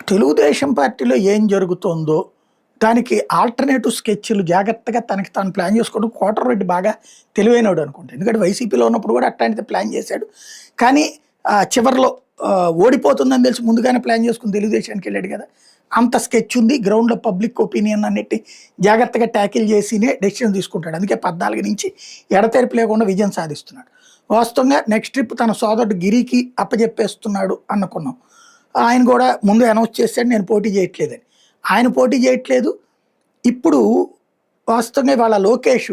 తెలుగుదేశం పార్టీలో ఏం జరుగుతోందో దానికి ఆల్టర్‌నేటివ్ స్కెచ్‌లు జాగ్రత్తగా తనకి తాను ప్లాన్ చేసుకోవడం కోటరెడ్డి బాగా తెలివైనోడు అనుకుంటా. ఎందుకంటే వైసీపీలో ఉన్నప్పుడు కూడా అట్లాంటిదే ప్లాన్ చేశాడు. కానీ చివర్లో ఓడిపోతుందని తెలిసి ముందుగానే ప్లాన్ చేసుకొని తెలుగుదేశానికెళ్ళాడు కదా! అంత స్కెచ్ ఉంది. గ్రౌండ్‌లో పబ్లిక్ ఒపీనియన్ అన్నిటిని జాగ్రత్తగా టాకిల్ చేసినే డెసిషన్ తీసుకుంటాడు. అందుకే 14 నుంచి ఎడతెరిపి లేకుండా విజయం సాధిస్తున్నాడు. వాస్తవంగా నెక్స్ట్ ట్రిప్ తన సోదరుడు గిరికి అప్పజెప్పేస్తున్నాడు అనుకున్నాం. ఆయన కూడా ముందు అనౌన్స్ చేసాడు నేను పోటీ చేయట్లేదని. ఆయన పోటీ చేయట్లేదు. ఇప్పుడు వాస్తవంగా ఇవాళ లోకేష్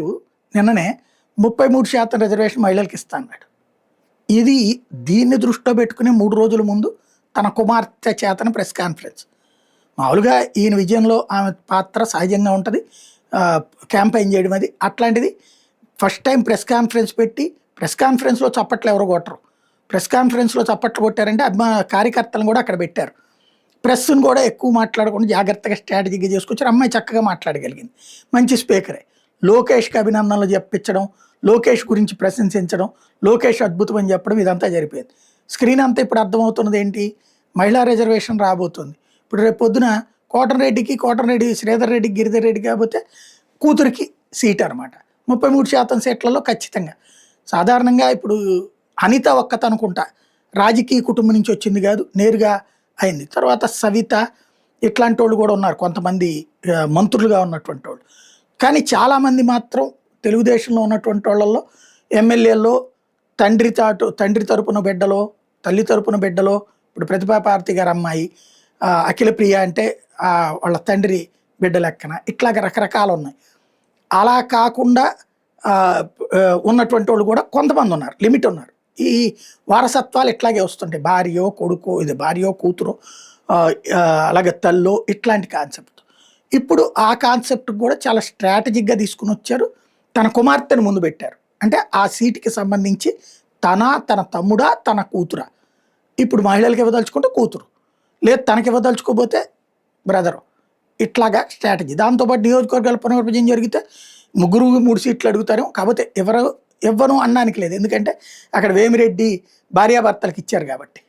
నిన్ననే 33% రిజర్వేషన్ మహిళలకు ఇస్తా అన్నాడు. ఇది దీన్ని దృష్టిలో పెట్టుకుని 3 రోజుల ముందు తన కుమార్తె చేతన ప్రెస్ కాన్ఫరెన్స్. మామూలుగా ఈయన విజయంలో ఆమె పాత్ర సహజంగా ఉంటది. క్యాంపెయిన్ చేయడం అది. అట్లాంటిది ఫస్ట్ టైం ప్రెస్ కాన్ఫరెన్స్ పెట్టి ప్రెస్ కాన్ఫరెన్స్‌లో చప్పట్లు ఎవరు కొట్టరు. ప్రెస్ కాన్ఫరెన్స్‌లో చప్పట్లు కొట్టారంటే కార్యకర్తలను కూడా అక్కడ పెట్టారు. ప్రెస్‌ని కూడా ఎక్కువ మాట్లాడకుండా జాగ్రత్తగా స్ట్రాటజీగా చేసుకొచ్చారు. అమ్మాయి చక్కగా మాట్లాడగలిగింది. మంచి స్పీకరే. లోకేష్‌కి అభినందనలు చెప్పించడం, లోకేష్ గురించి ప్రశంసించడం, లోకేష్ అద్భుతం అని చెప్పడం ఇదంతా జరిపోయింది. స్క్రీన్ అంతా ఇప్పుడు అర్థమవుతున్నది ఏంటి? మహిళా రిజర్వేషన్ రాబోతుంది. ఇప్పుడు రేపు పొద్దున కోటరెడ్డి శ్రీధర్ రెడ్డికి, గిరిధర్ రెడ్డి కాకపోతే కూతురికి సీట్ అనమాట. 33% సీట్లలో ఖచ్చితంగా. సాధారణంగా ఇప్పుడు అనిత ఒక్కత అనుకుంటా రాజకీయ కుటుంబం నుంచి వచ్చింది కాదు, నేరుగా అయింది. తర్వాత సవిత ఇట్లాంటి వాళ్ళు కూడా ఉన్నారు కొంతమంది మంత్రులుగా ఉన్నటువంటి వాళ్ళు. కానీ చాలామంది మాత్రం తెలుగుదేశంలో ఉన్నటువంటి వాళ్ళల్లో ఎమ్మెల్యేల్లో తండ్రి తరపున బిడ్డలో, తల్లి తరపున బిడ్డలో, ఇప్పుడు ప్రతిభా పార్టీ గారి అమ్మాయి అఖిల ప్రియ అంటే వాళ్ళ తండ్రి బిడ్డ లెక్కన ఇట్లాగ రకరకాలు ఉన్నాయి. అలా కాకుండా ఉన్నటువంటి వాళ్ళు కూడా కొంతమంది ఉన్నారు, లిమిట్ ఉన్నారు. ఈ వారసత్వాలు ఇట్లాగే వస్తుంటాయి. భార్యో కూతురో అలాగే తల్లో ఇట్లాంటి కాన్సెప్ట్. ఇప్పుడు ఆ కాన్సెప్ట్ కూడా చాలా స్ట్రాటజిక్గా తీసుకుని వచ్చారు. తన కుమార్తెను ముందు పెట్టారు. అంటే ఆ సీటుకి సంబంధించి తన తమ్ముడా తన కూతురా. ఇప్పుడు మహిళలకు ఇవ్వదలుచుకుంటే కూతురు, లేదు తనకి ఇవ్వదలుచుకోపోతే బ్రదరు. ఇట్లాగా స్ట్రాటజీ. దాంతోపాటు నియోజకవర్గాల పునర్విభజన జరిగితే 3 సీట్లు అడుగుతారు. కాకపోతే ఇవ్వను అనడానికి లేదు. ఎందుకంటే అక్కడ వేమిరెడ్డి భార్యాభర్తలకు ఇచ్చారు కాబట్టి.